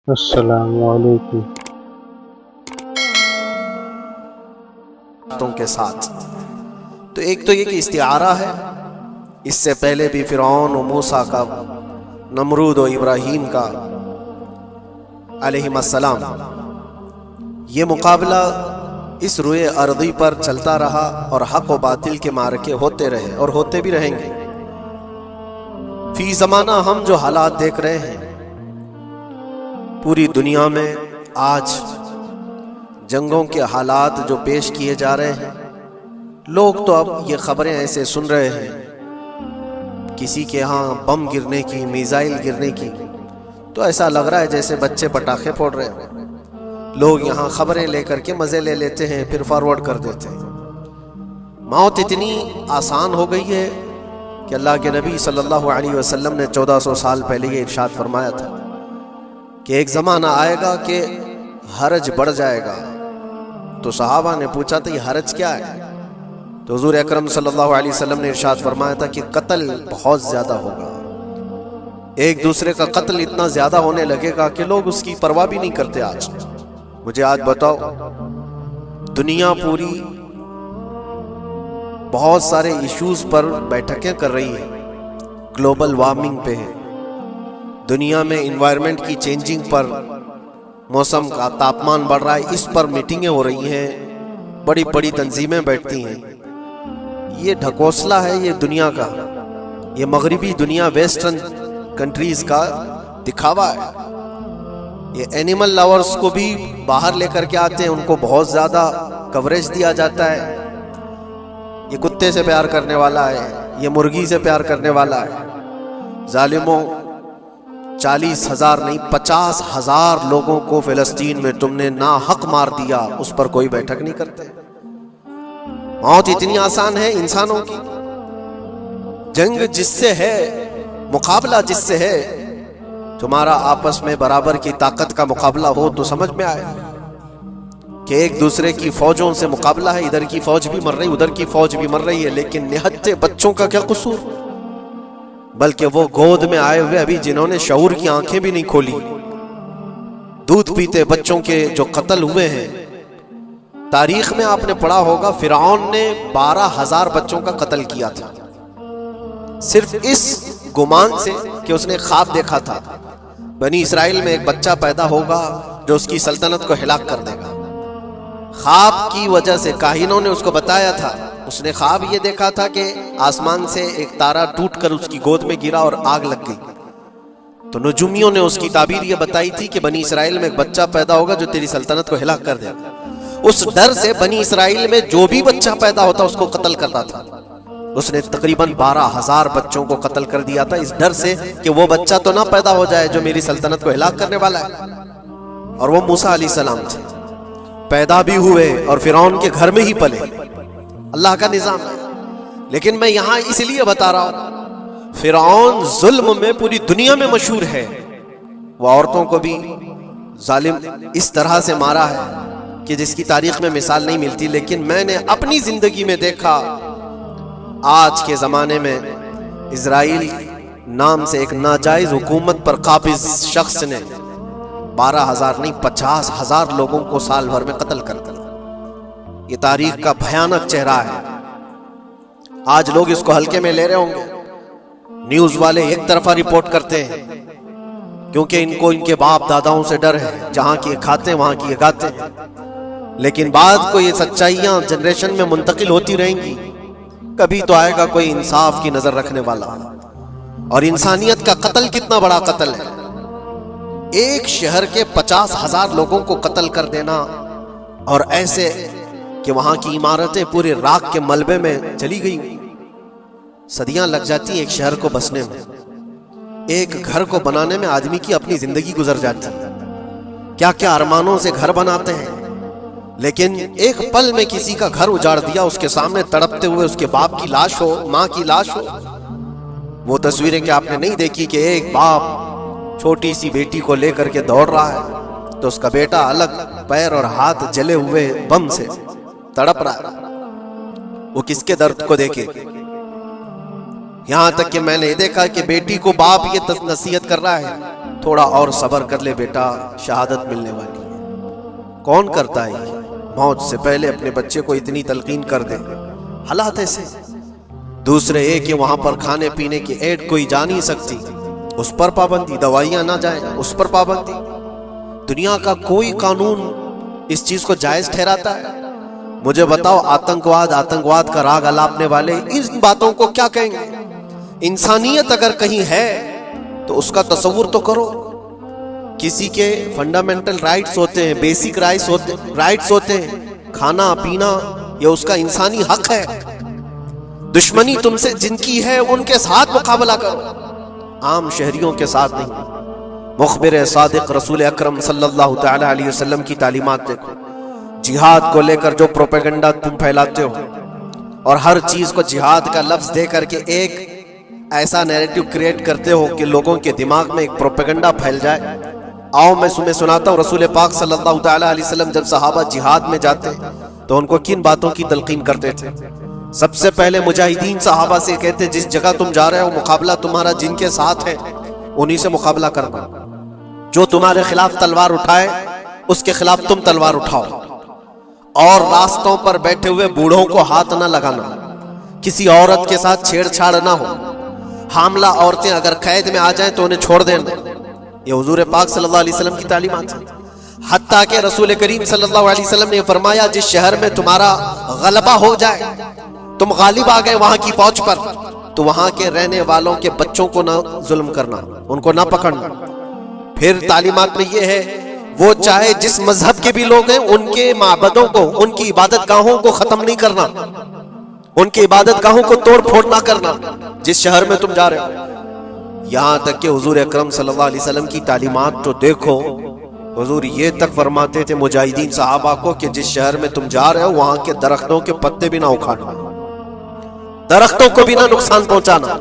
السلام علیکم۔ کے ساتھ تو ایک تو یہ کہ استعارہ ہے، اس سے پہلے بھی فرعون و موسیٰ کا، نمرود و ابراہیم کا علیہم السلام، یہ مقابلہ اس روئے ارضی پر چلتا رہا اور حق و باطل کے معرکے ہوتے رہے اور ہوتے بھی رہیں گے۔ فی زمانہ ہم جو حالات دیکھ رہے ہیں پوری دنیا میں آج، جنگوں کے حالات جو پیش کیے جا رہے ہیں، لوگ تو اب یہ خبریں ایسے سن رہے ہیں، کسی کے ہاں بم گرنے کی، میزائل گرنے کی، تو ایسا لگ رہا ہے جیسے بچے پٹاخے پھوڑ رہے ہیں۔ لوگ یہاں خبریں لے کر کے مزے لے لیتے ہیں، پھر فارورڈ کر دیتے ہیں۔ موت اتنی آسان ہو گئی ہے کہ اللہ کے نبی صلی اللہ علیہ وسلم نے 1400 سال پہلے یہ ارشاد فرمایا تھا کہ ایک زمانہ آئے گا کہ حرج بڑھ جائے گا۔ تو صحابہ نے پوچھا تھا یہ حرج کیا ہے؟ تو حضور اکرم صلی اللہ علیہ وسلم نے ارشاد فرمایا تھا کہ قتل بہت زیادہ ہوگا، ایک دوسرے کا قتل اتنا زیادہ ہونے لگے گا کہ لوگ اس کی پرواہ بھی نہیں کرتے۔ مجھے آج بتاؤ، دنیا پوری بہت سارے ایشوز پر بیٹھکیں کر رہی ہے، گلوبل وارمنگ پہ ہے، دنیا میں انوائرمنٹ کی چینجنگ پر، موسم کا تاپمان بڑھ رہا ہے، اس پر میٹنگیں ہو رہی ہیں، بڑی بڑی تنظیمیں بیٹھتی ہیں۔ یہ ڈھکوسلا ہے یہ دنیا کا، یہ مغربی دنیا، ویسٹرن کنٹریز کا دکھاوا ہے۔ یہ اینیمل لاورز کو بھی باہر لے کر کے آتے ہیں، ان کو بہت زیادہ کوریج دیا جاتا ہے، یہ کتے سے پیار کرنے والا ہے، یہ مرغی سے پیار کرنے والا ہے۔ ظالموں، 40,000 نہیں 50,000 لوگوں کو فلسطین میں تم نے ناحق مار دیا، اس پر کوئی بیٹھک نہیں کرتے۔ موت اتنی آسان ہے انسانوں کی، جنگ جس سے ہے، مقابلہ جس سے ہے، تمہارا آپس میں برابر کی طاقت کا مقابلہ ہو تو سمجھ میں آئے کہ ایک دوسرے کی فوجوں سے مقابلہ ہے، ادھر کی فوج بھی مر رہی، ادھر کی فوج بھی مر رہی ہے، لیکن نہتے بچوں کا کیا قصور؟ بلکہ وہ گود میں آئے ہوئے ابھی جنہوں نے شعور کی آنکھیں بھی نہیں کھولی، دودھ پیتے بچوں کے جو قتل ہوئے ہیں۔ تاریخ میں آپ نے پڑھا ہوگا فرعون نے 12,000 بچوں کا قتل کیا تھا، صرف اس گمان سے کہ اس نے خواب دیکھا تھا بنی اسرائیل میں ایک بچہ پیدا ہوگا جو اس کی سلطنت کو ہلاک کر دے گا۔ خواب کی وجہ سے کاہنوں نے اس کو بتایا تھا، اس نے خواب یہ دیکھا تھا کہ آسمان سے ایک تارا ٹوٹ کر اس کی گود میں گرا اور آگ لگ گئی۔ تو نجومیوں نے اس کی تعبیر یہ بتائی تھی کہ بنی اسرائیل میں ایک بچہ پیدا ہوگا جو تیری سلطنت کو ہلاک کر دے گا۔ اس ڈر سے بنی اسرائیل میں جو بھی بچہ پیدا ہوتا اس کو قتل کرتا تھا۔ اس نے تقریباً 12,000 بچوں کو قتل کر دیا تھا، اس ڈر سے کہ وہ بچہ تو نہ پیدا ہو جائے جو میری سلطنت کو ہلاک کرنے والا ہے۔ اور وہ موسیٰ علیہ السلام تھے، پیدا بھی ہوئے اور فرعون کے گھر میں ہی پلے، اللہ کا نظام ہے۔ لیکن میں یہاں اس لیے بتا رہا ہوں، فرعون ظلم میں پوری دنیا میں مشہور ہے، وہ عورتوں کو بھی ظالم اس طرح سے مارا ہے کہ جس کی تاریخ میں مثال نہیں ملتی۔ لیکن میں نے اپنی زندگی میں دیکھا، آج کے زمانے میں اسرائیل نام سے ایک ناجائز حکومت پر قابض شخص نے 12,000 نہیں 50,000 لوگوں کو سال بھر میں قتل کر دیا۔ یہ تاریخ کا بھیانک چہرہ ہے۔ آج لوگ اس کو ہلکے میں لے رہے ہوں گے، نیوز والے ایک طرفہ رپورٹ کرتے ہیں کیونکہ ان کو ان کے باپ داداؤں سے ڈر ہے، جہاں کی کھاتے ہیں وہاں کی گاتے ہیں۔ لیکن بعد کو یہ سچائیاں جنریشن میں منتقل ہوتی رہیں گی، کبھی تو آئے گا کوئی انصاف کی نظر رکھنے والا۔ اور انسانیت کا قتل کتنا بڑا قتل ہے، ایک شہر کے 50,000 لوگوں کو قتل کر دینا، اور ایسے کہ وہاں کی عمارتیں پورے راکھ کے ملبے میں چلی گئی، صدیاں لگ جاتی ایک شہر کو بسنے میں، ایک گھر کو بنانے میں آدمی کی اپنی زندگی گزر جاتی ہے، کیا کیا ارمانوں سے گھر بناتے ہیں، لیکن ایک پل میں کسی کا گھر اجاڑ دیا، اس کے سامنے تڑپتے ہوئے اس کے باپ کی لاش ہو، ماں کی لاش ہو۔ وہ تصویریں کہ آپ نے نہیں دیکھی کہ ایک باپ چھوٹی سی بیٹی کو لے کر کے دوڑ رہا ہے تو اس کا بیٹا الگ پیر اور ہاتھ جلے ہوئے بم سے تڑپ رہا ہے، وہ کس کے درد کو دیکھے۔ یہاں تک کہ میں نے دیکھا کہ بیٹی کو باپ یہ نصیحت کر رہا ہے تھوڑا اور صبر کر لے بیٹا، شہادت ملنے والی ہے۔ کون کرتا ہے یہ؟ موت سے پہلے اپنے بچے کو اتنی تلقین کر دے، حالات ایسے۔ دوسرے یہ کہ وہاں پر کھانے پینے کی ایڈ کوئی جا نہیں سکتی، اس پر پابندی، دوائیاں نہ جائیں اس پر پابندی۔ دنیا کا کوئی قانون اس چیز کو جائز ٹھہراتا ہے؟ مجھے بتاؤ، آتنکواد کا راگ الاپنے والے ان باتوں کو کیا کہیں گے؟ انسانیت اگر کہیں ہے تو اس کا تصور تو کرو۔ کسی کے فنڈامنٹل رائٹس ہوتے ہیں، بیسک رائٹس ہوتے ہیں، کھانا پینا یہ اس کا انسانی حق ہے۔ دشمنی تم سے جن کی ہے ان کے ساتھ مقابلہ کرو، عام شہریوں کے ساتھ نہیں۔ مخبر صادق رسول اکرم صلی اللہ تعالی علیہ وسلم کی تعلیمات دیکھو۔ جہاد کو لے کر جو پروپیگنڈا تم پھیلاتے ہو اور ہر چیز کو جہاد کا لفظ دے کر کے ایک ایسا نیریٹو کریٹ کرتے ہو کہ لوگوں کے دماغ میں ایک پروپیگنڈا پھیل جائے۔ آؤ میں تمہیں سناتا ہوں، رسول پاک صلی اللہ تعالی علیہ وسلم جب صحابہ جہاد میں جاتے تو ان کو کن باتوں کی تلقین کرتے تھے؟ سب سے پہلے مجاہدین صحابہ سے کہتے جس جگہ تم جا رہے ہو مقابلہ تمہارا جن کے ساتھ ہے انہی سے مقابلہ کرنا، جو تمہارے خلاف تلوار اٹھائے اس کے خلاف تم تلوار اٹھاؤ، اور راستوں پر بیٹھے ہوئے بوڑھوں کو ہاتھ نہ لگانا، کسی عورت کے ساتھ چھیڑ چھاڑ نہ ہو، حاملہ عورتیں اگر قید میں آ جائیں تو انہیں چھوڑ دینا۔ یہ حضور پاک صلی اللہ علیہ وسلم کی تعلیمات ہیں۔ حتیٰ کہ رسول کریم صلی اللہ علیہ وسلم نے فرمایا جس شہر میں تمہارا غلبہ ہو جائے، تم غالب آ گئے وہاں کی فوج پر، تو وہاں کے رہنے والوں کے بچوں کو نہ ظلم کرنا، ان کو نہ پکڑنا۔ پھر تعلیمات میں یہ ہے وہ چاہے جس مذہب کے بھی لوگ ہیں ان کے معبدوں کو، ان کی عبادت گاہوں کو ختم نہیں کرنا، ان کی عبادت گاہوں کو توڑ پھوڑ نہ کرنا جس شہر میں تم جا رہے ہو۔ یہاں تک کہ حضور اکرم صلی اللہ علیہ وسلم کی تعلیمات تو دیکھو، حضور یہ تک فرماتے تھے مجاہدین صحابہ کو کہ جس شہر میں تم جا رہے ہو وہاں کے درختوں کے پتے بھی نہ اکھاڑنا، درختوں کو بھی نہ نقصان پہنچانا۔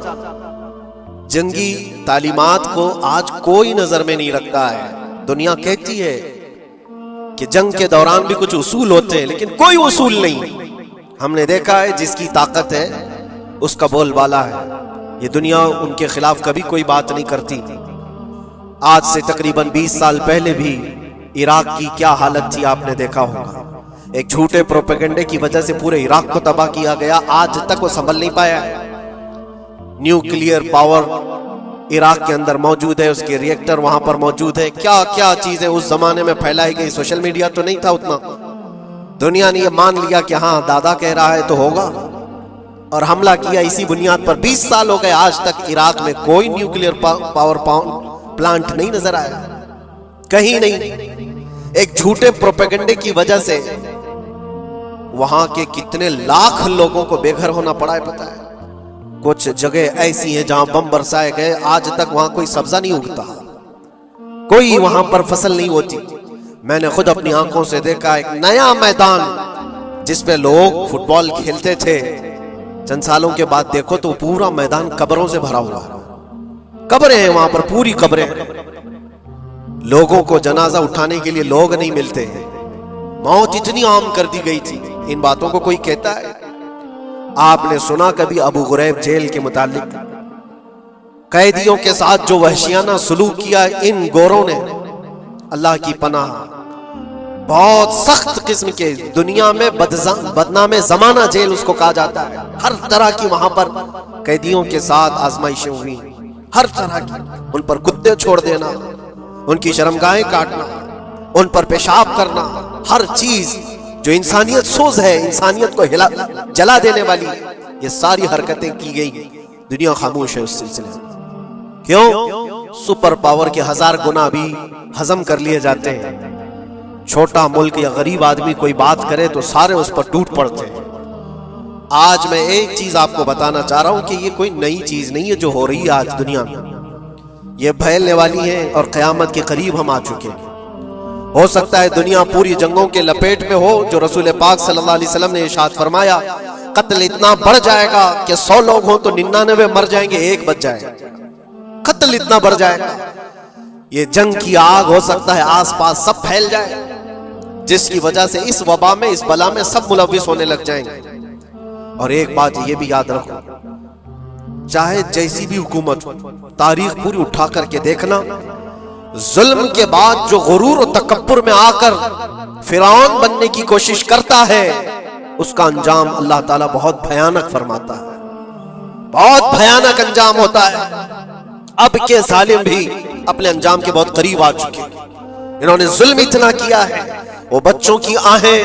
جنگی تعلیمات کو آج کوئی نظر میں نہیں رکھتا ہے۔ دنیا کہتی ہے کہ جنگ کے دوران بھی کچھ اصول ہوتے ہیں، لیکن کوئی اصول نہیں۔ ہم نے دیکھا ہے جس کی طاقت ہے اس کا بول بالا ہے۔ یہ دنیا ان کے خلاف کبھی کوئی بات نہیں کرتی۔ آج سے تقریباً 20 سال پہلے بھی عراق کی کیا حالت تھی آپ نے دیکھا ہوگا۔ ایک جھوٹے پروپیگنڈے کی وجہ سے پورے عراق کو تباہ کیا گیا، آج تک وہ سنبھل نہیں پایا ہے۔ نیوکلیئر پاور عراق کے اندر موجود ہے، اس کے ری ایکٹر وہاں پر موجود ہے، کیا کیا چیزیں اس زمانے میں پھیلائی گئی۔ سوشل میڈیا تو نہیں تھا اتنا، دنیا نے یہ مان لیا کہ ہاں دادا کہہ رہا ہے تو ہوگا، اور حملہ کیا اسی بنیاد پر۔ 20 سال ہو گئے آج تک عراق میں کوئی نیوکلیئر پاور پلانٹ نہیں نظر آیا، کہیں نہیں۔ ایک جھوٹے پروپیگنڈے کی وجہ سے وہاں کے کتنے لاکھ لوگوں کو بے گھر ہونا پڑا ہے پتہ ہے۔ کچھ جگہ ایسی ہیں جہاں بم برسائے گئے، آج تک وہاں کوئی سبزہ نہیں اگتا، کوئی وہاں پر فصل نہیں ہوتی۔ میں نے خود اپنی آنکھوں سے دیکھا ایک نیا میدان جس پہ لوگ فٹ بال کھیلتے تھے، چند سالوں کے بعد دیکھو تو پورا میدان قبروں سے بھرا ہوا ہے، قبریں ہیں وہاں پر، پوری قبریں ہیں۔ لوگوں کو جنازہ اٹھانے کے لیے لوگ نہیں ملتے ہیں، موت اتنی عام کر دی گئی تھی۔ ان باتوں کو کوئی کہتا ہے؟ آپ نے سنا کبھی ابو غریب جیل کے متعلق؟ قیدیوں کے ساتھ جو وحشیانہ سلوک کیا ان گوروں نے، اللہ کی پناہ، بہت سخت قسم کے، دنیا میں بدنام زمانہ جیل اس کو کہا جاتا ہے۔ ہر طرح کی وہاں پر قیدیوں کے ساتھ آزمائشیں ہوئی، ہر طرح کی، ان پر کتے چھوڑ دینا، ان کی شرمگاہیں کاٹنا، ان پر پیشاب کرنا، ہر چیز جو انسانیت سوز ہے، انسانیت کو جلا دینے والی، یہ ساری حرکتیں کی گئی۔ دنیا خاموش ہے اس سلسلے میں۔ کیوں؟ سپر پاور کے 1000 گنا بھی ہضم کر لیے جاتے ہیں۔ چھوٹا ملک یا غریب آدمی کوئی بات کرے تو سارے اس پر ٹوٹ پڑتے ہیں۔ آج میں ایک چیز آپ کو بتانا چاہ رہا ہوں کہ یہ کوئی نئی چیز نہیں ہے جو ہو رہی ہے آج دنیا میں، یہ پھیلنے والی ہے اور قیامت کے قریب ہم آ چکے ہیں۔ ہو سکتا ہے دنیا پوری جنگوں کے لپیٹ میں ہو، جو رسول پاک صلی اللہ علیہ وسلم نے ارشاد فرمایا قتل اتنا بڑھ جائے گا کہ 100 لوگ ہوں تو 99 مر جائیں گے، ایک بچ جائے گا۔ قتل اتنا بڑھ جائے گا، یہ جنگ کی آگ ہو سکتا ہے آس پاس سب پھیل جائے، جس کی وجہ سے اس وبا میں، اس بلا میں سب ملوث ہونے لگ جائیں گے۔ اور ایک بات یہ بھی یاد رکھو، چاہے جیسی بھی حکومت ہو، تاریخ پوری اٹھا کر کے دیکھنا، ظلم کے بعد جو غرور و تکبر میں آ کر فرعون بننے کی کوشش کرتا ہے اس کا انجام اللہ تعالیٰ بہت بھیانک فرماتا ہے، بہت بھیانک انجام ہوتا ہے۔ اب کے ظالم بھی اپنے انجام کے بہت قریب آ چکے ہیں۔ انہوں نے ظلم اتنا کیا ہے، وہ بچوں کی آہیں،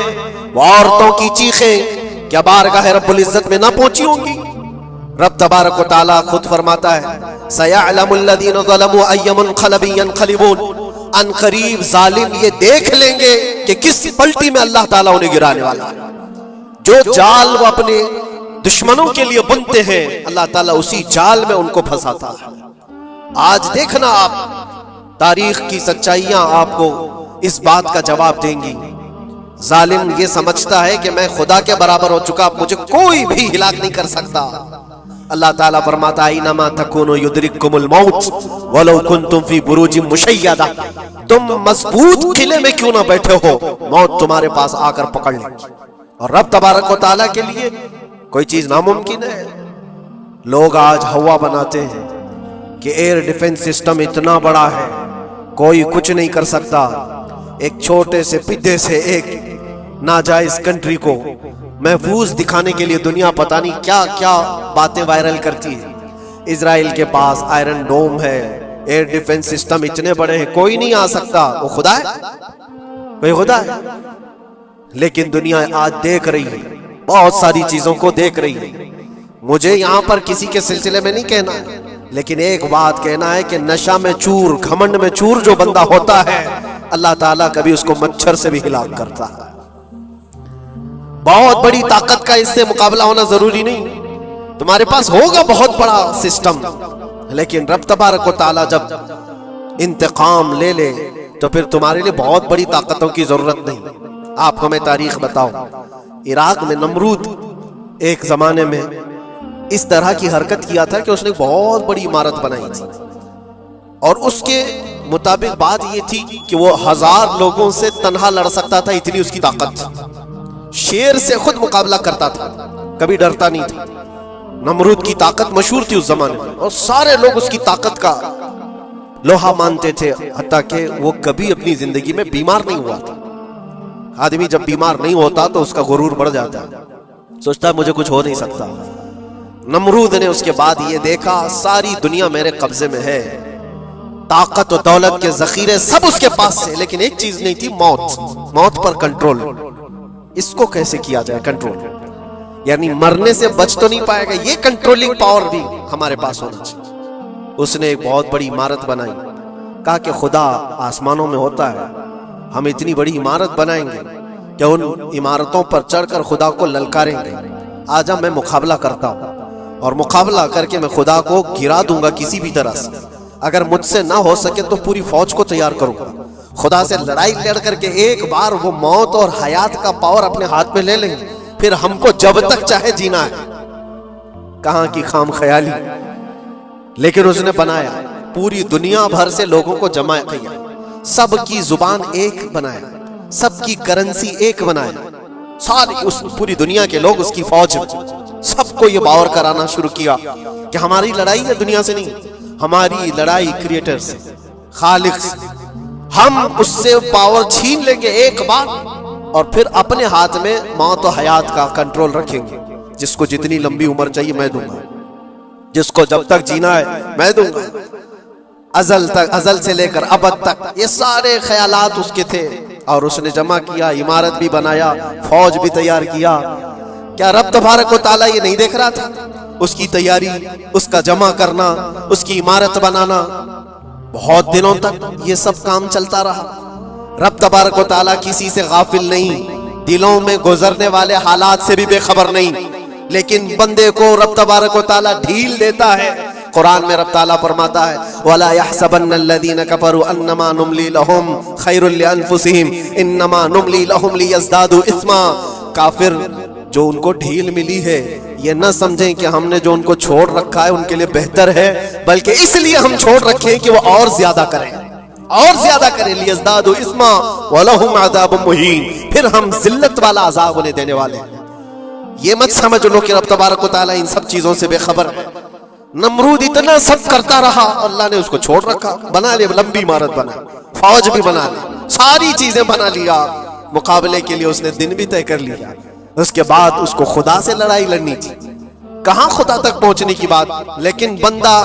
وہ عورتوں کی چیخیں کیا بارگاہ رب العزت میں نہ پہنچی ہوں گی؟ رب تبارک و تعالیٰ خود فرماتا ہے سَيَعْلَمُ الَّذِينَ ظَلَمُوا أَيَّ مُنْقَلَبٍ يَنْقَلِبُونَ، ان قریب ظالم یہ دیکھ لیں گے کہ کس پلٹی میں اللہ تعالیٰ انہیں گرانے والا ہے۔ جو جال وہ اپنے دشمنوں کے لیے بنتے ہیں اللہ تعالیٰ اسی جال میں ان کو پھنساتا ہے۔ آج دیکھنا آپ تاریخ کی سچائیاں آپ کو اس بات کا جواب دیں گی۔ ظالم یہ سمجھتا ہے کہ میں خدا کے برابر ہو چکا، مجھے کوئی بھی ہلاک نہیں کر سکتا۔ اللہ تعالیٰ فرماتا ہے اینما تکونوا یدرککم الموت ولو کنتم فی بروج مشیدہ، تم مضبوط قلعے میں کیوں نہ بیٹھے ہو، موت تمہارے پاس آ کر پکڑ لے۔ اور رب تبارک و تعالیٰ کے لیے کوئی چیز ناممکن ہے۔ لوگ آج ہوا بناتے ہیں کہ ایئر ڈیفنس سسٹم اتنا بڑا ہے کوئی کچھ نہیں کر سکتا۔ ایک چھوٹے سے پدے سے ایک ناجائز کنٹری کو محفوظ دکھانے کے لیے دنیا پتہ نہیں کیا کیا باتیں وائرل کرتی ہے۔ اسرائیل کے پاس آئرن ڈوم ہے، ایئر ڈیفنس سسٹم اتنے بڑے ہیں، کوئی نہیں آ سکتا۔ وہ خدا ہے، وہ خدا ہے۔ لیکن دنیا آج دیکھ رہی ہے، بہت ساری چیزوں کو دیکھ رہی ہے۔ مجھے یہاں پر کسی کے سلسلے میں نہیں کہنا ہے، لیکن ایک بات کہنا ہے کہ نشہ میں چور، گھمنڈ میں چور جو بندہ ہوتا ہے اللہ تعالیٰ کبھی اس کو مچھر سے بھی ہلاک کرتا ہے۔ بہت بڑی طاقت کا اس سے مقابلہ ہونا ضروری نہیں، تمہارے پاس ہوگا بہت بڑا سسٹم، لیکن رب تبارک و تعالیٰ جب انتقام لے لے تو پھر تمہارے لیے بہت بڑی طاقتوں کی ضرورت نہیں۔ آپ ہمیں تاریخ بتاؤ، عراق میں نمرود ایک زمانے میں اس طرح کی حرکت کیا تھا کہ اس نے بہت بڑی عمارت بنائی تھی، اور اس کے مطابق بات یہ تھی کہ وہ 1000 لوگوں سے تنہا لڑ سکتا تھا، اتنی اس کی طاقت تھی۔ شیر سے خود مقابلہ کرتا تھا، کبھی ڈرتا نہیں تھا۔ نمرود کی طاقت مشہور تھی اس زمانے میں، اور سارے لوگ اس کی طاقت کا لوہا مانتے تھے، حتیٰ کہ وہ کبھی اپنی زندگی میں بیمار نہیں ہوا تھا۔ آدمی جب بیمار نہیں ہوتا تو اس کا غرور بڑھ جاتا ہے، سوچتا ہے مجھے کچھ ہو نہیں سکتا۔ نمرود نے اس کے بعد یہ دیکھا ساری دنیا میرے قبضے میں ہے، طاقت و دولت کے ذخیرے سب اس کے پاس سے، لیکن ایک چیز نہیں تھی، موت پر کنٹرول۔ اس کو کیسے کیا جائے کنٹرول؟ یعنی مرنے سے بچ تو نہیں پائے گا، یہ کنٹرولنگ پاور بھی ہمارے پاس ہونا چاہیے۔ اس نے ایک بہت بڑی عمارت بنائی، کہا کہ خدا آسمانوں میں ہوتا ہے، ہم اتنی بڑی عمارت بنائیں گے کہ ان عمارتوں پر چڑھ کر خدا کو للکاریں گے۔ آجا میں مقابلہ کرتا ہوں، اور مقابلہ کر کے میں خدا کو گرا دوں گا کسی بھی طرح سے۔ اگر مجھ سے نہ ہو سکے تو پوری فوج کو تیار کروں گا، خدا سے لڑائی لڑ کر کے ایک بار وہ موت اور حیات کا پاور اپنے ہاتھ میں لے لیں گے، پھر ہم کو جب تک چاہے جینا ہے۔ کہاں کی خام خیالی، لیکن اس نے بنایا، پوری دنیا بھر سے لوگوں کو جمع کیا، سب کی زبان ایک بنایا، سب کی کرنسی ایک بنایا، ساری اس پوری دنیا کے لوگ اس کی فوج، سب کو یہ باور کرانا شروع کیا کہ ہماری لڑائی ہے دنیا سے نہیں، ہماری لڑائی کریٹر سے، خالق سے۔ ہم اس سے پاور چھین لیں گے ایک بار، اور پھر اپنے ہاتھ میں موت و حیات کا کنٹرول رکھیں گے۔ جس کو جتنی لمبی عمر چاہیے میں دوں گا، جس کو جب تک جینا ہے میں دوں گا، ازل تک، ازل سے لے کر ابد تک۔ یہ سارے خیالات اس کے تھے، اور اس نے جمع کیا، عمارت بھی بنایا، فوج بھی تیار کیا۔ کیا رب تبارک و تعالیٰ یہ نہیں دیکھ رہا تھا؟ اس کی تیاری، اس کا جمع کرنا، اس کی عمارت بنانا، بہت دنوں تک یہ سب کام چلتا رہا۔ رب تبارک و تعالیٰ کسی سے غافل نہیں، دلوں میں گزرنے والے حالات سے بھی بے خبر نہیں، لیکن بندے کو رب تبارک و تعالیٰ ڈھیل دیتا ہے۔ قرآن میں رب تعالیٰ فرماتا ہے وَلَا يَحْسَبَنَّ الَّذِينَ كَفَرُوا أَنَّمَا نُمْلِي لَهُمْ خَيْرٌ لِأَنفُسِهِمْ إِنَّمَا نُمْلِي لَهُمْ لِيَزْدَادُوا إِثْمًا۔ کافر جو ان کو ڈھیل ملی ہے یہ نہ سمجھیں کہ ہم نے جو ان کو چھوڑ رکھا ہے ان کے لیے بہتر ہے، بلکہ اس لیے ہم چھوڑ رکھیں کہ وہ اور زیادہ کریں، اور زیادہ کریں، لِيَزْدَادُوا إِثْمًا وَلَهُمْ عَذَابٌ مُهِينٌ، پھر ہم ذلت والا عذاب انہیں دینے والے ہیں۔ یہ مت سمجھ لو کہ رب تبارک و تعالیٰ ان سب چیزوں سے بے خبر ہے۔ نمرود اتنا سب کرتا رہا، اللہ نے اس کو چھوڑ رکھا، بنا لے لمبی عمارت، بنا فوج بھی بنا لی، ساری چیزیں بنا لیا، مقابلے کے لیے اس نے دن بھی طے کر لیا۔ اس کے بعد اس کو خدا سے لڑائی لڑنی تھی، کہاں خدا تک پہنچنے کی بات، لیکن بندہ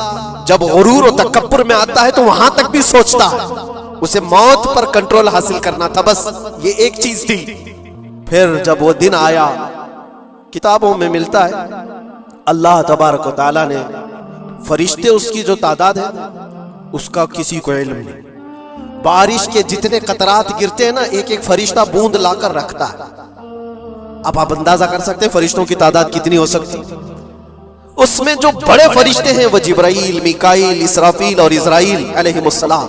جب غرور و تکبر میں آتا ہے تو وہاں تک بھی سوچتا ہے، اسے موت پر کنٹرول حاصل کرنا تھا، بس یہ ایک چیز تھی۔ پھر جب وہ دن آیا، کتابوں میں ملتا ہے اللہ تبارک و تعالیٰ نے فرشتے اس کی جو تعداد ہے اس کا کسی کو علم نہیں، بارش کے جتنے قطرات گرتے ہیں نا، ایک ایک فرشتہ بوند لا کر رکھتا ہے۔ اب آپ اندازہ کر سکتے ہیں فرشتوں کی تعداد کتنی ہو سکتی۔ اس میں جو بڑے فرشتے ہیں وہ جبرائیل، میکائیل، اسرافیل اور اسرائیل علیہم السلام،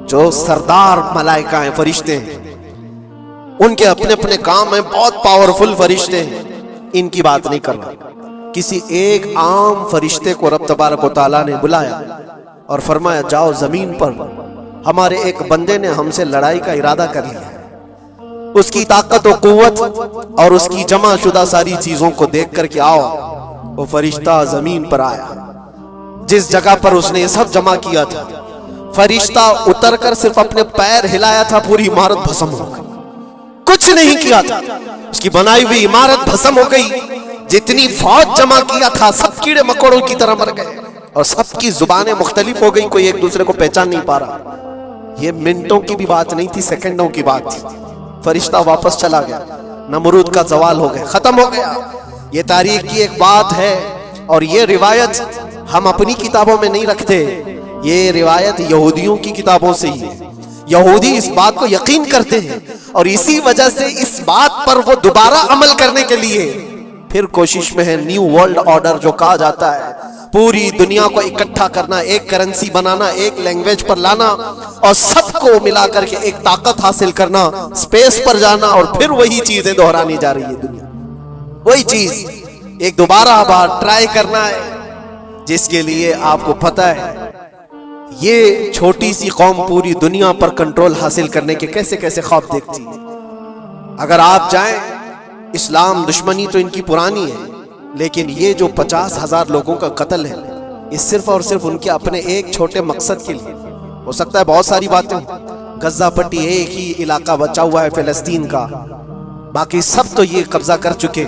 جو سردار ملائکہ ہیں، فرشتے ہیں، ان کے اپنے اپنے کام ہیں، بہت پاورفل فرشتے ہیں۔ ان کی بات نہیں کر رہا، کسی ایک عام فرشتے کو رب تبارک و تعالیٰ نے بلایا اور فرمایا جاؤ زمین پر، ہمارے ایک بندے نے ہم سے لڑائی کا ارادہ کر لیا ہے، اس کی طاقت و قوت اور اس کی جمع شدہ ساری چیزوں کو دیکھ کر کے آؤ۔ وہ فرشتہ زمین پر آیا، جس جگہ پر اس نے یہ سب جمع کیا تھا، فرشتہ اتر کر صرف اپنے پیر ہلایا تھا، پوری عمارت بھسم ہو گئی، کچھ نہیں کیا تھا، اس کی بنائی ہوئی عمارت بھسم ہو گئی، جتنی فوج جمع کیا تھا سب کیڑے مکوڑوں کی طرح مر گئے، اور سب کی زبانیں مختلف ہو گئی، کوئی ایک دوسرے کو پہچان نہیں پا رہا۔ یہ منٹوں کی بھی بات نہیں تھی، سیکنڈوں کی بات تھی۔ فرشتہ واپس چلا گیا، نمرود کا زوال ہو گیا، ختم ہو گیا۔ یہ تاریخ کی ایک بات ہے، اور یہ روایت ہم اپنی کتابوں میں نہیں رکھتے، یہ روایت یہودیوں کی کتابوں سے ہی ہے۔ یہودی اس بات کو یقین کرتے ہیں، اور اسی وجہ سے اس بات پر وہ دوبارہ عمل کرنے کے لیے پھر کوشش میں ہے۔ نیو ورلڈ آرڈر جو کہا جاتا ہے، پوری دنیا کو اکٹھا کرنا، ایک کرنسی بنانا، ایک لینگویج پر لانا، اور سب کو ملا کر کے ایک طاقت حاصل کرنا، سپیس پر جانا، اور پھر وہی چیزیں دہرانی جا رہی ہے دنیا، وہی چیز ایک دوبارہ بار ٹرائی کرنا ہے، جس کے لیے آپ کو پتہ ہے یہ چھوٹی سی قوم پوری دنیا پر کنٹرول حاصل کرنے کے کیسے کیسے خواب دیکھتی ہے۔ اگر آپ جائیں، اسلام دشمنی تو ان کی پرانی ہے، لیکن یہ جو 50,000 لوگوں کا قتل ہے، یہ صرف اور صرف ان کے اپنے ایک چھوٹے مقصد کے لیے۔ ہو سکتا ہے بہت ساری باتیں، غزہ پٹی ایک ہی علاقہ بچا ہوا ہے فلسطین کا، باقی سب تو یہ قبضہ کر چکے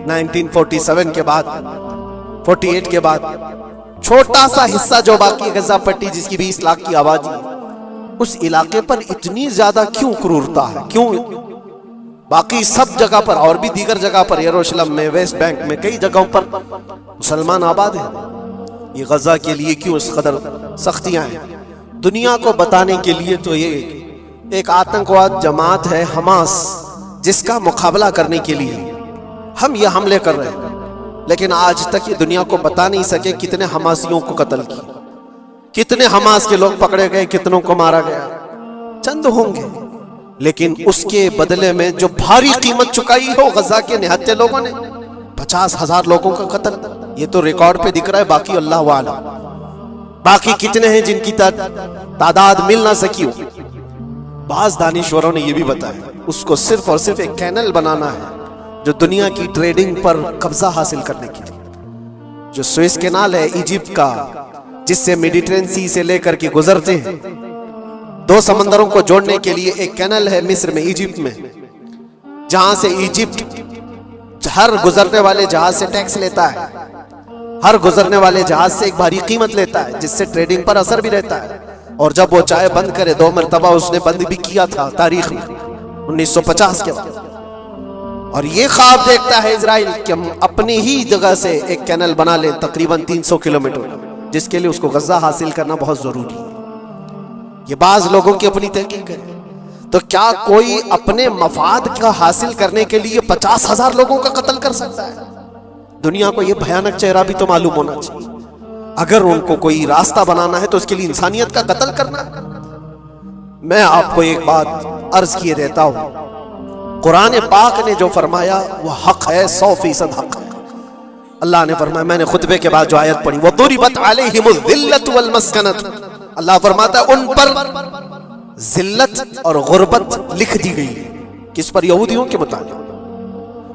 1947 کے بعد، 48 کے بعد۔ چھوٹا سا حصہ جو باقی غزہ پٹی جس کی 20 لاکھ کی آبادی، اس علاقے پر اتنی زیادہ کیوں کرورتا ہے؟ کیوں؟ باقی سب جگہ پر اور بھی دیگر جگہ پر، یروشلم میں، ویسٹ بینک میں، کئی جگہوں پر مسلمان آباد ہیں، یہ غزہ کے لیے کیوں اس قدر سختیاں ہیں؟ دنیا کو بتانے کے لیے تو یہ ایک آتنکواد جماعت ہے حماس، جس کا مقابلہ کرنے کے لیے ہم یہ حملے کر رہے ہیں، لیکن آج تک یہ دنیا کو بتا نہیں سکے کتنے حماسیوں کو قتل کیا، کتنے حماس کے لوگ پکڑے گئے، کتنوں کو مارا گیا، چند ہوں گے، لیکن اس کے بدلے میں جو بھاری قیمت چکائی ہو غزہ کے نہتے لوگوں نے، 50,000 لوگوں کا قتل، یہ تو ریکارڈ پہ دکھ رہا ہے، باقی اللہ عالم، باقی کتنے ہیں جن کی تعداد مل نہ سکی ہو۔ بعض دانشوروں نے یہ بھی بتایا اس کو صرف اور صرف ایک کینل بنانا ہے جو دنیا کی ٹریڈنگ پر قبضہ حاصل کرنے کے لیے، جو سوئس کینال ہے ایجپٹ کا، جس سے میڈیٹرین سی سے لے کر کے گزرتے ہیں، 2 سمندروں کو جوڑنے کے لیے ایک کینل ہے مصر میں، ایجپٹ میں، جہاں سے ایجپٹ ہر گزرنے والے جہاز سے ٹیکس لیتا ہے، ہر گزرنے والے جہاز سے ایک بھاری قیمت لیتا ہے، جس سے ٹریڈنگ پر اثر بھی رہتا ہے، اور جب وہ چاہے بند کرے، 2 مرتبہ اس نے بند بھی کیا تھا تاریخ میں 1950 کے بعد۔ اور یہ خواب دیکھتا ہے اسرائیل کہ ہم اپنی ہی جگہ سے ایک کینل بنا لیں تقریباً 300 کلومیٹر، جس کے لیے اس کو غزہ حاصل کرنا بہت ضروری ہے۔ یہ بعض لوگوں کی اپنی تحقیق ہے۔ تو کیا کوئی اپنے مفاد کا حاصل کرنے کے لیے 50,000 لوگوں کا قتل کر سکتا ہے؟ دنیا کو یہ بھیانک چہرہ بھی تو معلوم ہونا چاہیے۔ اگر ان کو کوئی راستہ بنانا ہے تو اس کے لیے انسانیت کا قتل کرنا ہے۔ میں آپ کو ایک بات عرض کیے دیتا ہوں، قرآن پاک نے جو فرمایا وہ حق ہے، 100% حق ہے۔ اللہ نے فرمایا، میں نے خطبے کے بعد جو آیت پڑھی، وَضُرِبَتْ عَلَيْهِمُ الذِّلَّةُ وَالْمَسْكَنَةُ، اللہ فرماتا ہے ان پر ذلت اور غربت لکھ دی گئی۔ کس پر؟ یہودیوں کے متعلق۔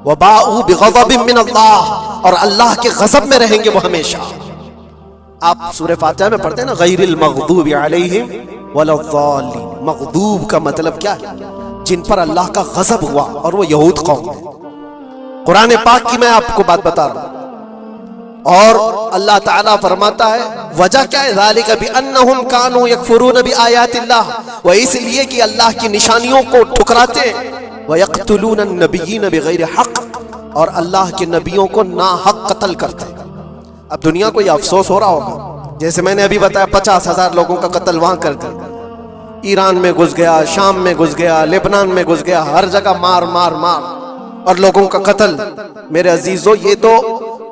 وَبَاءُوا بِغَضَبٍ مِّنَ اللَّهِ، اور اللہ کے غضب میں رہیں گے وہ ہمیشہ۔ آپ سورہ فاتحہ میں پڑھتے ہیں نا غیر المغضوب علیہم ولا الضالین. مغضوب کا مطلب کیا ہے؟ جن پر اللہ کا غضب ہوا، اور وہ یہود قوم ہے. قرآن پاک کی میں آپ کو بات بتا رہا ہوں. اور اللہ تعالیٰ فرماتا ہے وجہ کیا ہے؟ ذالک بانہم کانوا یکفرون بآیات اللہ، وہ اس لیے کہ اللہ کی نشانیوں کو ٹھکراتے ہیں. ویقتلون النبیین بغیر حق، اور اللہ کے نبیوں کو ناحق قتل کرتے ہیں. اب دنیا کو یہ افسوس ہو رہا ہوگا، جیسے میں نے ابھی بتایا 50,000 لوگوں کا قتل وہاں کر دیا. ایران میں گھس گیا، شام میں گھس گیا، لبنان میں گھس گیا، ہر جگہ مار مار مار اور لوگوں کا قتل. میرے عزیزو، یہ تو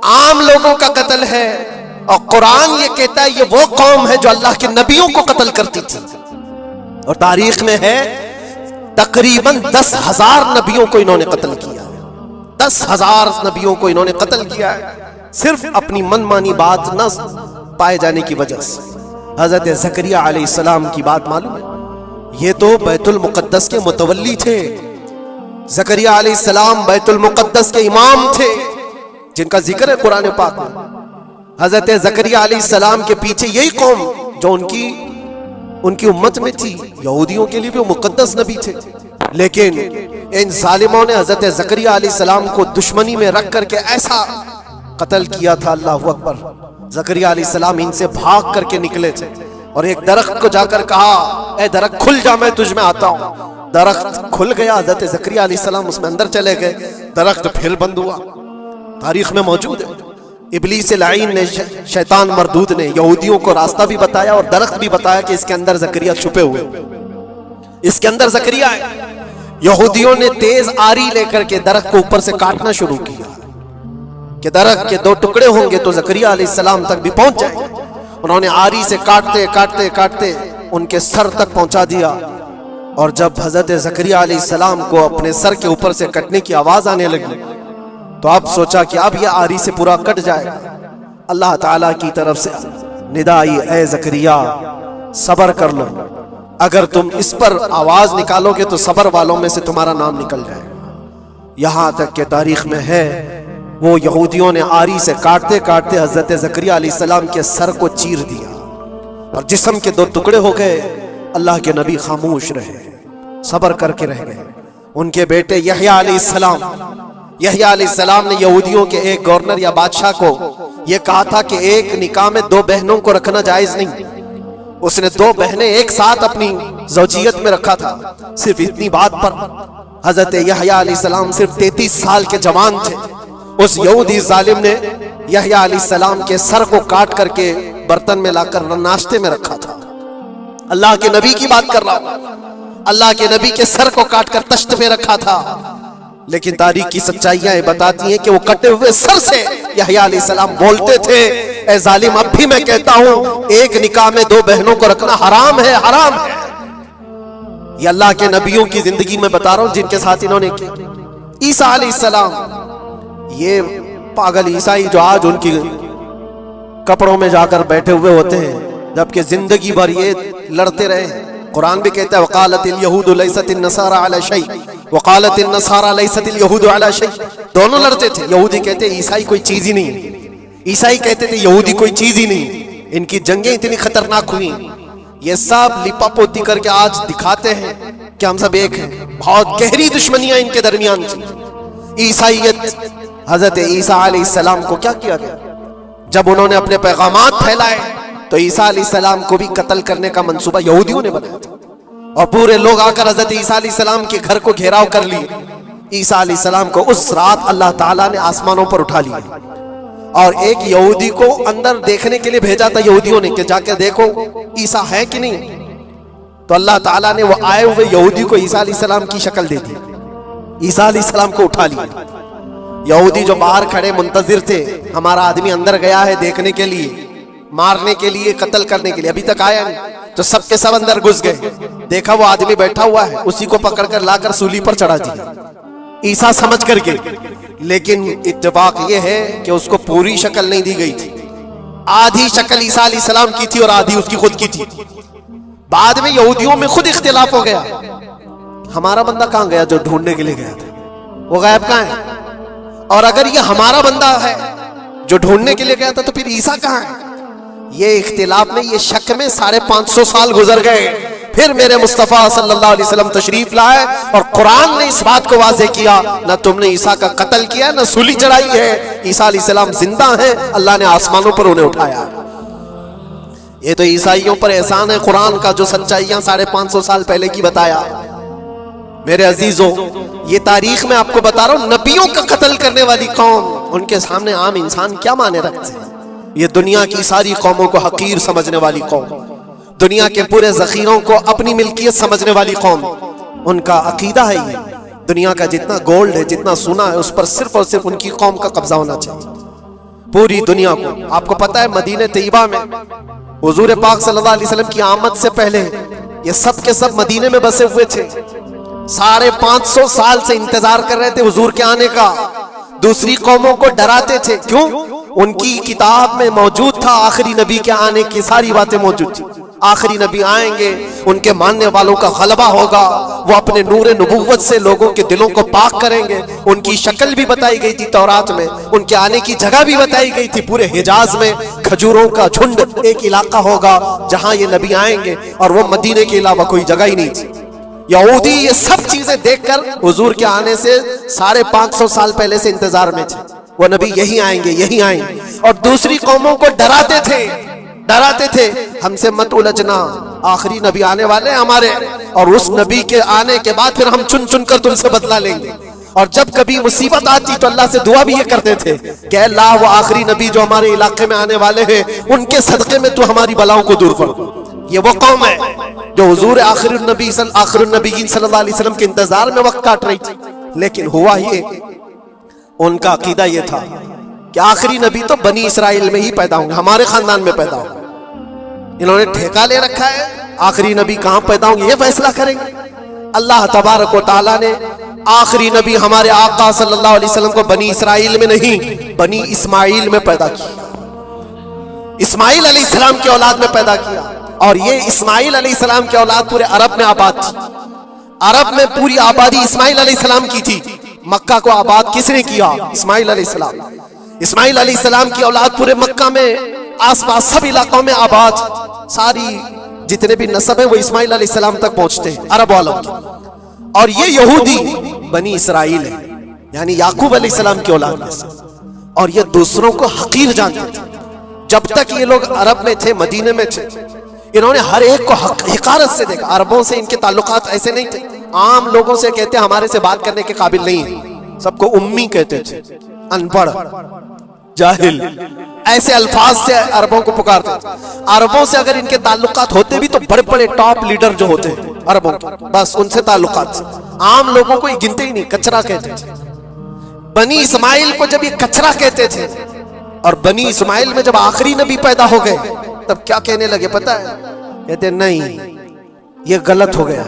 عام لوگوں کا قتل ہے، اور قرآن یہ کہتا ہے یہ وہ قوم ہے جو اللہ کے نبیوں کو قتل کرتی تھی. اور تاریخ میں ہے تقریباً 10,000 نبیوں کو انہوں نے قتل کیا ہے. 10,000 نبیوں کو انہوں نے قتل کیا ہے، صرف اپنی من مانی بات نہ پائے جانے کی وجہ سے. حضرت زکریا علیہ السلام کی بات معلوم ہے؟ یہ تو بیت المقدس کے متولی تھے. زکریا علیہ السلام بیت المقدس کے امام تھے، جن کا ذکر ہے قرآن پاک میں. حضرت زکریا علیہ السلام کے پیچھے یہی قوم جو ان کی امت میں تھی، یہودیوں کے لیے بھی وہ مقدس نبی تھے. لیکن ان ظالموں نے حضرت زکریا علیہ السلام کو دشمنی میں رکھ کر کے ایسا قتل کیا تھا. اللہ اکبر. زکریا علیہ السلام ان سے بھاگ کر کے نکلے تھے اور ایک درخت کو جا کر کہا اے درخت کھل جا، میں تجھ میں آتا ہوں. درخت کھل گیا، حضرت زکریا علیہ السلام اس میں اندر چلے گئے، درخت پھر بند ہوا. تاریخ میں موجود ہے. ابلیس لعین نے، شیطان مردود نے یہودیوں کو راستہ بھی بتایا اور درخت بھی بتایا کہ اس کے اندر زکریا چھپے ہوئے، اس کے اندر زکریا ہے. یہودیوں نے تیز آری لے کر کے درخت کو اوپر سے کاٹنا شروع کیا کہ درخت کے 2 ٹکڑے ہوں گے تو زکریا علیہ السلام تک بھی پہنچ جائیں گے. انہوں نے آری سے کاٹتے کاٹتے کاٹتے ان کے سر تک پہنچا دیا. اور جب حضرت زکریا علیہ السلام کو اپنے سر کے اوپر سے کٹنے کی آواز آنے لگی تو اب سوچا کہ اب یہ آری سے پورا کٹ جائے گا. اللہ تعالیٰ کی طرف سے ندا آئی اے زکریا صبر کر لو، اگر تم اس پر آواز نکالو گے تو صبر والوں میں سے تمہارا نام نکل جائے گا. یہاں تک کہ تاریخ میں ہے وہ یہودیوں نے آری سے کاٹتے کاٹتے حضرت زکریا علیہ السلام کے سر کو چیر دیا اور جسم کے 2 ٹکڑے ہو گئے. اللہ کے نبی خاموش رہے، صبر کر کے رہ گئے. ان کے بیٹے یحییٰ علیہ السلام نے یہودیوں کے ایک گورنر یا بادشاہ کو یہ کہا تھا کہ ایک نکاح میں 2 بہنوں کو رکھنا جائز نہیں. اس نے 2 بہنیں ایک ساتھ اپنی زوجیت میں رکھا تھا. صرف اتنی بات پر حضرت یحییٰ علیہ السلام صرف 33 سال کے جوان تھے. اس یہودی ظالم نے یحییٰ علیہ السلام کے سر کو کاٹ کر کے برتن میں لا کر ناشتے میں رکھا تھا. اللہ کے نبی کی بات کر رہا ہوں. اللہ کے نبی کے سر کو کاٹ کر تشت میں رکھا تھا. لیکن تاریخ کی سچائیاں بتاتی ہیں کہ وہ کٹے ہوئے سر سے یحییٰ علیہ السلام بولتے تھے اے ظالم، اب بھی میں کہتا ہوں ایک نکاح میں 2 بہنوں کو رکھنا حرام ہے، حرام ہے. یہ اللہ کے نبیوں کی زندگی میں بتا رہا ہوں جن کے ساتھ انہوں نے کی. عیسیٰ علیہ السلام، یہ پاگل عیسائی جو آج ان کی کپڑوں میں جا کر بیٹھے ہوئے ہوتے ہیں جبکہ زندگی بھر یہ لڑتے رہے ہیں. قرآن بھی کہتا ہے وقالت اليہود لیست النصارى علی شیء وقالت النصارى لیست اليہود علی شیء. دونوں لڑتے تھے. یہودی کہتے عیسائی کوئی چیز ہی نہیں، عیسائی کہتے تھے یہودی کوئی چیز ہی نہیں. ان کی جنگیں اتنی خطرناک ہوئی. یہ سب لپا پوتی کر کے آج دکھاتے ہیں کہ ہم سب ایک ہیں. بہت گہری دشمنیاں ان کے درمیان تھی. عیسائیت، حضرت عیسیٰ علیہ السلام کو کیا کیا گیا؟ جب انہوں نے اپنے پیغامات پھیلائے تو عیسیٰ علیہ السلام کو بھی قتل کرنے کا منصوبہ یہودیوں نے بنایا تھا اور پورے لوگ آ کر حضرت عیسیٰ علیہ السلام کے گھر کو گھیراؤ کر لیے. عیسیٰ علیہ السلام کو اس رات اللہ تعالیٰ نے آسمانوں پر اٹھا لیا اور ایک یہودی کو اندر دیکھنے کے لیے بھیجا تھا یہودیوں نے کہ جا کے دیکھو عیسیٰ ہے کہ نہیں. تو اللہ تعالیٰ نے وہ آئے ہوئے یہودی کو عیسیٰ علیہ السلام کی شکل دے دی. عیسیٰ علیہ السلام کو اٹھا لیا. یہودی جو باہر کھڑے منتظر تھے ہمارا آدمی اندر گیا ہے دیکھنے کے لیے، مارنے کے لیے، قتل کرنے کے لیے، ابھی تک آیا نہیں، تو سب کے سب اندر گھس گئے. دیکھا وہ آدمی بیٹھا ہوا ہے، اسی کو پکڑ کر لا کر سولی پر چڑھا دیا عیسیٰ سمجھ کر کے. لیکن اتفاق یہ ہے کہ اس کو پوری شکل نہیں دی گئی تھی. آدھی شکل عیسیٰ علیہ السلام کی تھی اور آدھی اس کی خود کی تھی. بعد میں یہودیوں میں خود اختلاف ہو گیا. ہمارا بندہ کہاں گیا جو ڈھونڈنے کے لیے گیا تھا؟ وہ غائب کہاں ہے؟ اور اگر یہ ہمارا بندہ ہے جو ڈھونڈنے کے لیے گیا تھا تو پھر عیسیٰ کہاں ہے؟ یہ اختلاف میں، یہ شک میں 550 سال گزر گئے. پھر میرے مصطفیٰ صلی اللہ علیہ وسلم تشریف لائے اور قرآن نے اس بات کو واضح کیا، نہ تم نے عیسیٰ کا قتل کیا، نہ سولی چڑھائی ہے. عیسیٰ علیہ السلام زندہ ہیں، اللہ نے آسمانوں پر انہیں اٹھایا. یہ تو عیسائیوں پر احسان ہے قرآن کا، جو سچائیاں 550 سال پہلے کی بتایا. میرے عزیزوں، یہ تاریخ میں آپ کو بتا رہا ہوں، نبیوں کا قتل کرنے والی قوم، ان کے سامنے عام انسان کیا مانے رکھتے ہیں؟ یہ دنیا کی ساری قوموں کو حقیر سمجھنے والی قوم، دنیا کے پورے ذخیروں کو اپنی ملکیت سمجھنے والی قوم. ان کا عقیدہ ہے یہ دنیا کا جتنا گولڈ ہے، جتنا سونا ہے، اس پر صرف اور صرف ان کی قوم کا قبضہ ہونا چاہیے، پوری دنیا کو. آپ کو پتا ہے مدینہ طیبہ میں حضور پاک صلی اللہ علیہ وسلم کی آمد سے پہلے یہ سب کے سب مدینے میں بسے ہوئے تھے. 550 سال سے انتظار کر رہے تھے حضور کے آنے کا. دوسری قوموں کو ڈراتے تھے. کیوں؟ ان کی کتاب میں موجود تھا آخری نبی کے آنے کی ساری باتیں موجود تھی. آخری نبی آئیں گے، ان کے ماننے والوں کا غلبہ ہوگا، وہ اپنے نور نبوت سے لوگوں کے دلوں کو پاک کریں گے. ان کی شکل بھی بتائی گئی تھی تورات میں، ان کے آنے کی جگہ بھی بتائی گئی تھی. پورے حجاز میں کھجوروں کا جھنڈ ایک علاقہ ہوگا جہاں یہ نبی آئیں گے، اور وہ مدینے کے علاوہ کوئی جگہ ہی نہیں تھی. یہودی یہ سب چیزیں دیکھ کر حضور کے آنے سے 550 سال پہلے سے انتظار میں تھے. وہ نبی یہی آئیں گے، یہی آئیں گے. اور دوسری قوموں کو ڈراتے تھے ہم سے مت الجھنا، آخری نبی آنے والے ہمارے، اور اس نبی کے آنے کے بعد پھر ہم چن چن کر تم سے بدلہ لیں گے. اور جب کبھی مصیبت آتی تو اللہ سے دعا بھی یہ کرتے تھے کہ اللہ وہ آخری نبی جو ہمارے علاقے میں آنے والے ہیں، ان کے صدقے میں تو ہماری بلاؤں کو دور کر. یہ وہ قوم ہے جو حضور آخر النبیین صلی اللہ علیہ وسلم کے انتظار میں وقت کاٹ رہی تھی. لیکن ہوا یہ، ان کا عقیدہ یہ تھا کہ آخری نبی تو بنی اسرائیل میں ہی پیدا ہوں گے، ہمارے خاندان میں پیدا ہوں گے. انہوں نے ٹھیکہ لے رکھا ہے آخری نبی کہاں پیدا ہوں گے یہ فیصلہ کریں گے. اللہ تبارک و تعالیٰ نے آخری نبی ہمارے آقا صلی اللہ علیہ وسلم کو بنی اسرائیل میں نہیں، بنی اسماعیل میں پیدا کیا. اسماعیل علیہ السلام کی اولاد میں پیدا کیا. اور یہ اسماعیل علیہ السلام کی اولاد پورے عرب میں آباد تھی. عرب میں پوری آبادی اسماعیل علیہ السلام کی تھی. مکہ کو آباد کس نے کیا؟ اسماعیل علیہ السلام. اسماعیل علیہ السلام کی اولاد پورے مکہ میں آس پاس سب علاقوں میں آباد. ساری جتنے بھی نسب ہیں وہ اسماعیل علیہ السلام تک پہنچتے ہیں عرب والوں کی. اور یہ یہودی بنی اسرائیل ہے، یعنی یعقوب علیہ السلام کی اولاد میں سے. اور یہ دوسروں کو حقیر جانتے تھے. جب تک یہ لوگ عرب میں تھے، مدینے میں تھے، انہوں نے ہر ایک کو حقارت سے دیکھا. عربوں سے ان کے تعلقات ایسے نہیں تھے. عام لوگوں سے کہتے ہمارے سے بات کرنے کے قابل نہیں ہیں، سب کو امی کہتے تھے، ان پڑھ، جاہل، ایسے الفاظ سے عربوں کو پکارتے تھے. عربوں سے اگر ان کے تعلقات ہوتے بھی تو بڑے بڑے ٹاپ لیڈر جو ہوتے ہیں عربوں کے، بس ان سے تعلقات سے. عام لوگوں کو یہ گنتے ہی نہیں، کچرا کہتے تھے. بنی اسماعیل کو جب یہ کچرا کہتے تھے، اور بنی اسماعیل میں جب آخری نبی پیدا ہو گئے تب کیا کہنے لگے پتہ ہے؟ کہتے نہیں، یہ غلط ہو گیا.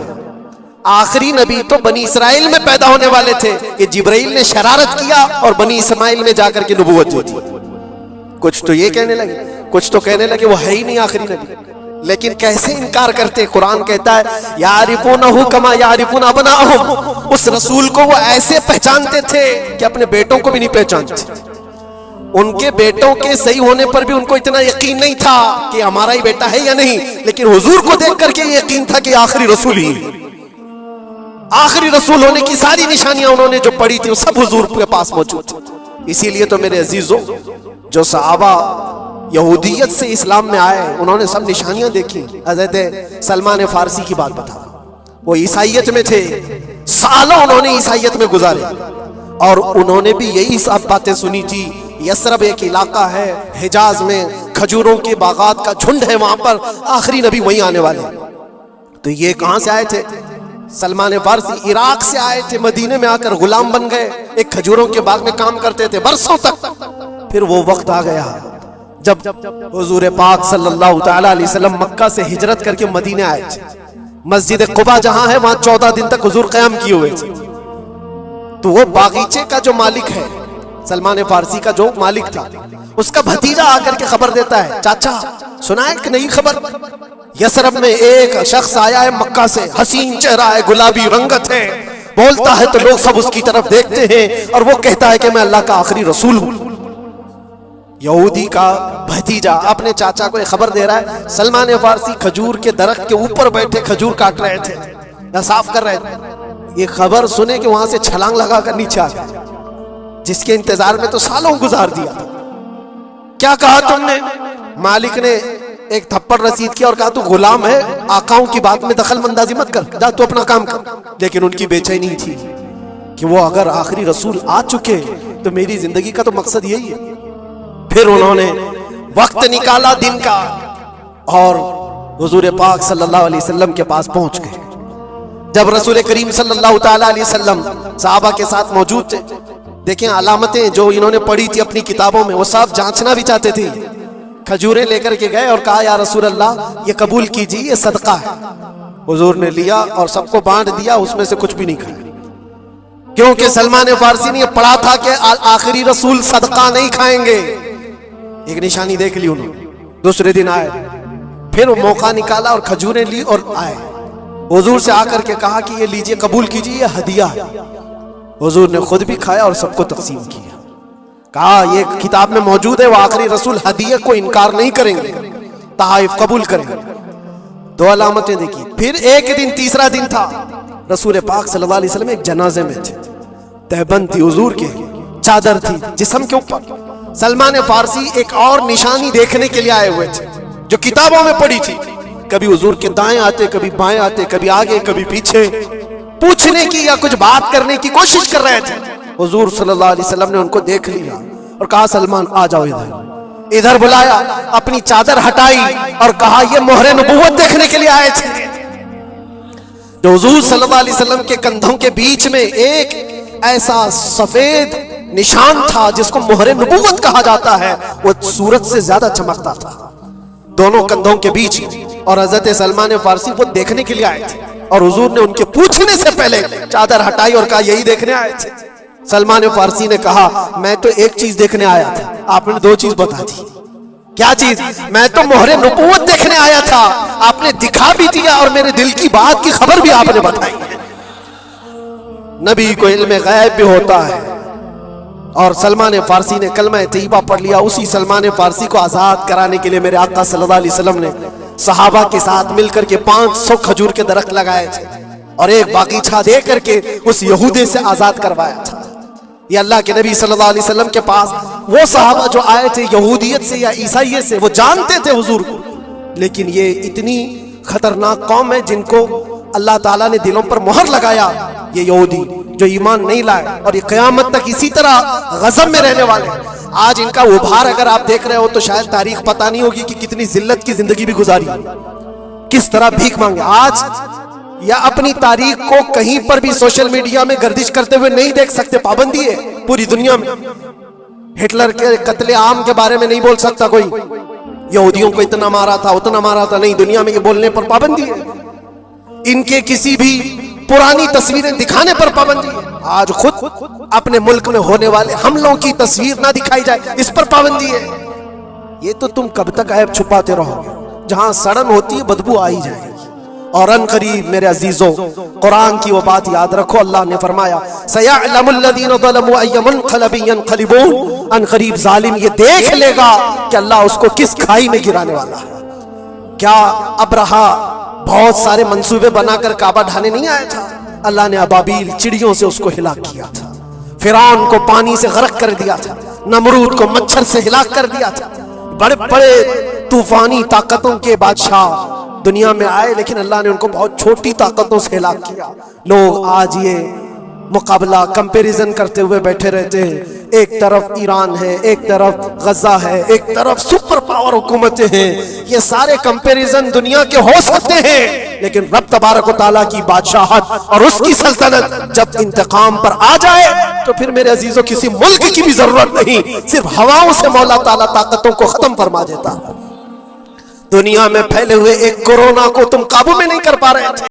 آخری نبی تو بنی اسرائیل میں پیدا ہونے والے تھے. یہ جبرائیل نے شرارت کیا اور بنی اسماعیل میں جا کر کے نبوت دی تھی. کچھ تو یہ کہنے لگے، کچھ تو کہنے لگے وہ ہے ہی نہیں آخری نبی. لیکن کیسے انکار کرتے؟ قرآن کہتا ہے یعرفونہ کما یعرفون ابناءہم. اس رسول کو وہ ایسے پہچانتے تھے کہ اپنے بیٹوں کو بھی نہیں پہچانتے. ان کے بیٹوں کے صحیح ہونے پر بھی ان کو اتنا یقین نہیں تھا کہ ہمارا ہی بیٹا ہے یا نہیں، لیکن حضور کو دیکھ کر کے یہ یقین تھا کہ آخری رسول ہی. آخری رسول ہونے کی ساری نشانیاں انہوں نے جو پڑھی تھی وہ سب حضور کے پاس موجود تھی. اسی لیے تو میرے عزیزوں، جو صحابہ یہودیت سے اسلام میں آئے انہوں نے سب نشانیاں دیکھی. حضرت سلمان فارسی کی بات بتا، وہ عیسائیت میں تھے، سالوں انہوں نے عیسائیت میں گزارے، اور انہوں نے بھی یہی سب باتیں سنی تھی. یثرب ایک علاقہ ہے حجاز میں، کھجوروں کے باغات کا جھنڈ ہے وہاں پر، آخری نبی وہیں آنے والے. تو یہ کہاں سے آئے تھے؟ سلمان فارسی عراق سے آئے تھے، مدینے میں آ کر غلام بن گئے، ایک کھجوروں کے باغ میں کام کرتے تھے برسوں تک. پھر وہ وقت آ گیا جب حضور پاک صلی اللہ تعالی علیہ وسلم مکہ سے ہجرت کر کے مدینے آئے تھے. مسجد قباء جہاں ہے وہاں 14 دن تک حضور قیام کیے ہوئے تھے. تو وہ باغیچے کا جو مالک ہے، سلمان فارسی کا جو مالک تھا، اس کا بھتیجا آ کر کے خبر دیتا ہے، چاچا سنا ہے کہ نہیں خبر؟ یثرب میں ایک شخص آیا ہے مکہ سے، حسین چہرہ ہے، گلابی رنگت ہے، بولتا ہے تو لوگ سب اس کی طرف دیکھتے ہیں، اور وہ کہتا ہے کہ میں اللہ کا آخری رسول ہوں. یہودی کا بھتیجا اپنے چاچا کو یہ خبر دے رہا ہے سلمان فارسی کھجور کے درخت کے اوپر بیٹھے کھجور کاٹ رہے تھے یا صاف کر رہے تھے. یہ خبر سنے کہ وہاں سے چھلانگ لگا کر نیچے آ گئے, جس کے انتظار میں تو سالوں گزار دیا تھا. کیا کہا تم نے؟ مالک نے ایک تھپڑ رسید کیا اور کہا تو غلام ہے, آقاؤں کی بات میں دخل اندازی مت کر, جا تو اپنا کام کر. لیکن ان کی بے چینی تھی کہ وہ اگر آخری رسول آ چکے تو میری زندگی کا تو مقصد یہی ہے. پھر انہوں نے وقت نکالا دن کا اور حضور پاک صلی اللہ علیہ وسلم کے پاس پہنچ گئے. جب رسول کریم صلی اللہ تعالی علیہ وسلم صحابہ کے ساتھ موجود تھے, دیکھیں علامتیں جو انہوں نے پڑھی تھی اپنی کتابوں میں وہ سب جانچنا بھی چاہتے تھے. کھجوریں لے کر کے گئے اور کہا یا رسول اللہ یہ قبول کیجیے, یہ صدقہ ہے. حضور نے لیا اور سب کو بانٹ دیا, اس میں سے کچھ بھی نہیں کھایا, کیونکہ سلمان فارسی نے یہ پڑھا تھا کہ آخری رسول صدقہ نہیں کھائیں گے. ایک نشانی دیکھ لی انہوں نے. دوسرے دن آئے, پھر وہ موقع نکالا اور کھجوریں لی اور آئے. حضور سے آ کر کے کہا کہ یہ لیجئے, قبول کیجیے, یہ ہدیہ ہے. حضور نے خود بھی کھایا اور سب کو تقسیم کیا. کہا یہ کتاب میں موجود ہے, وہ آخری رسول ہدیہ کو انکار نہیں کریں گے, تحائف قبول کریں گے. دو علامتیں دیکھی. پھر ایک دن, تیسرا دن تھا, رسول پاک صلی اللہ علیہ وسلم ایک جنازے میں تھے. تہبند تھی حضور کے, چادر تھی جسم کے اوپر. سلمان فارسی ایک اور نشانی دیکھنے کے لیے آئے ہوئے تھے جو کتابوں میں پڑھی تھی. کبھی حضور کے دائیں آتے, کبھی بائیں آتے, کبھی آگے کبھی پیچھے, پوچھنے کی یا کچھ بات کرنے کی کوشش کر رہے تھے. حضور صلی اللہ علیہ وسلم نے ان کو دیکھ لیا اور کہا سلمان آ جاؤ ادھر. ادھر بلایا, اپنی چادر ہٹائی اور کہا یہ مہر نبوت دیکھنے کے لیے آئے تھے. جو حضور صلی اللہ علیہ وسلم کے کندھوں کے بیچ میں ایک ایسا سفید نشان تھا جس کو مہر نبوت کہا جاتا ہے, وہ سورج سے زیادہ چمکتا تھا دونوں کندھوں کے بیچ. اور حضرت سلمان فارسی وہ دیکھنے کے لیے آئے تھے اور حضور نے ان کے پوچھنے سے پہلے چادر ہٹائی اور کہا یہی دیکھنے آئے تھے. سلمان فارسی نے کہا میں تو ایک چیز دیکھنے آیا تھا, آپ نے دو چیز بتا دی. کیا چیز؟ میں تو مہر نبوت دیکھنے آیا تھا, آپ نے دکھا بھی دیا اور میرے دل کی بات کی خبر بھی آپ نے بتائی. نبی کو علم غیب بھی ہوتا ہے. اور سلمان فارسی نے کلمہ طیبہ پڑھ لیا. اسی سلمان فارسی کو آزاد کرانے کے لیے میرے آقا صلی اللہ علیہ وسلم نے صحابہ کے ساتھ مل کر کے 500 کھجور کے درخت لگائے تھے اور ایک باغیچہ دے کر کے اس یہودی سے آزاد کروایا تھا. یہ اللہ کے نبی صلی اللہ علیہ وسلم کے پاس وہ صحابہ جو آئے تھے یہودیت سے یا عیسائیت سے, وہ جانتے تھے حضور کو, لیکن یہ اتنی خطرناک قوم ہے جن کو اللہ تعالیٰ نے دلوں پر مہر لگایا. یہ یہودی جو ایمان نہیں لائے اور یہ قیامت تک اسی طرح غضب میں رہنے والے. آج ان کا ابھار اگر آپ دیکھ رہے ہو تو شاید تاریخ پتہ نہیں ہوگی کہ کتنی ذلت کی زندگی بھی گزاری, کس طرح بھیک مانگے. آج یا اپنی تاریخ کو کہیں پر بھی سوشل میڈیا میں گردش کرتے ہوئے نہیں دیکھ سکتے, پابندی ہے پوری دنیا میں. ہٹلر کے قتل عام کے بارے میں نہیں بول سکتا کوئی, یہودیوں کو اتنا مارا تھا اتنا مارا تھا, نہیں, دنیا میں یہ بولنے پر پابندی ہے. ان کے کسی بھی پرانی تصویریں دکھانے پر پابندی ہے. آج خود اپنے ملک میں ہونے والے حملوں کی تصویر نہ دکھائی جائے, اس پر پابندی ہے. یہ تو تم کب تک عیب چھپاتے رہو گے؟ جہاں سڑن ہوتی ہے بدبو آئی جائے گی. اور ان قریب میرے عزیزوں قرآن کی وہ بات یاد رکھو, اللہ نے فرمایا سَيَعْلَمُ الَّذِينَ ظَلَمُوا أَيَّ مُنْقَلَبٍ يَنْقَلِبُونَ. ان قریب ظالم یہ دیکھ لے گا کہ اللہ اس کو کس کھائی میں گرانے والا ہے. کیا ابرہا بہت سارے منصوبے بنا کر کعبہ ڈھانے نہیں آیا تھا؟ اللہ نے ابابیل چڑیوں سے اس کو ہلاک کیا تھا, فرعون کو پانی سے غرق کر دیا تھا, نمرود کو مچھر سے ہلاک کر دیا تھا. بڑے بڑے طوفانی طاقتوں کے بادشاہ دنیا میں آئے, لیکن اللہ نے ان کو بہت چھوٹی طاقتوں سے ہلاک کیا. لوگ آج یہ مقابلہ کمپیریزن کرتے ہوئے بیٹھے رہتے ہیں. ایک طرف ایران ہے, ایک طرف غزہ ہے, ایک طرف سپر پاور حکومتیں ہیں. یہ سارے کمپیریزن دنیا کے ہو سکتے ہیں, لیکن رب تبارک و تعالیٰ کی بادشاہت اور اس کی سلطنت جب انتقام پر آ جائے تو پھر میرے عزیزوں کسی ملک کی بھی ضرورت نہیں, صرف ہواؤں سے مولا تعالیٰ طاقتوں کو ختم فرما دیتا. دنیا میں پھیلے ہوئے ایک کورونا کو تم قابو میں نہیں کر پا رہے تھے.